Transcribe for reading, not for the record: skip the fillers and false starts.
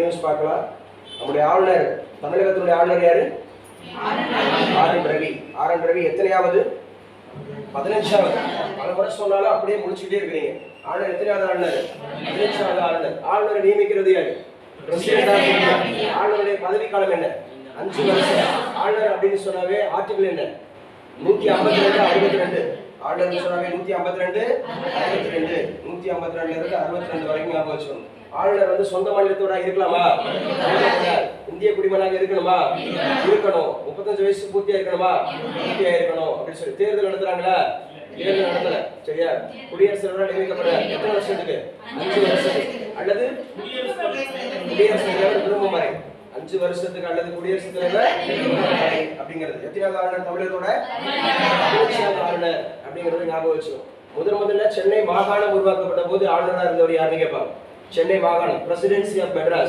News பார்க்கலாம். நம்முடைய ஆளுநர், தமிழகத்தினுடைய ஆளுநர் யாரு? ஆர்.என். ரவி எத்தனையாவது? 15வது. பல முறை சொன்னாலும் அப்படியே முடிச்சுக்கிட்டே இருக்கிறீங்க. ஆளுநர் எத்தனையாவது ஆளுநர்? 15வது ஆளுநர். ஆளுநரை நியமிக்கிறது யாரு? ஆளுநருடைய பதவி காலம் என்ன? 5 வருஷம். ஆளுநர் அப்படின்னு சொன்னாவே ஆர்டிகல் என்ன? 152 62. ஆளுநர் சொன்னாவே 152 62. 152 இருந்து 62 வரைக்கும் ஞாபகம் வச்சுக்கணும். ஆளுநர் வந்து சொந்த மாநிலத்தோட இருக்கலாமா? இந்திய குடிமகனாக இருக்கணுமா? இருக்கணும். 35 வயசு பூர்த்தியா இருக்கணுமா? பூர்த்தியா இருக்கணும் அப்படின்னு சொல்லி தேர்தல் நடத்துறாங்களா? தேர்தல் நடத்தல. சரியா? குடியரசுத் தலைவர் நியமிக்கப்பட எத்தனை வருஷத்துக்கு? 5 வருஷத்துக்கு. அல்லது குடியரசுத் தலைவர் விரும்பும் வரை 5 வருஷத்துக்கு அல்லது குடியரசுத் தலைவர் அப்படிங்கிறது. எத்தனாவது ஆளுநர் தமிழகத்தோட? 15வது ஆளுநர் அப்படிங்கிறது ஞாபகம் வச்சுக்கணும். முதல்ல சென்னை மாகாணம் உருவாக்கப்பட்ட போது ஆளுநராக இருந்தவர் யாருன்னு கேட்பாங்க. சென்னை மாகாணம், பிரசிடென்சி ஆஃப் மெட்ராஸ்.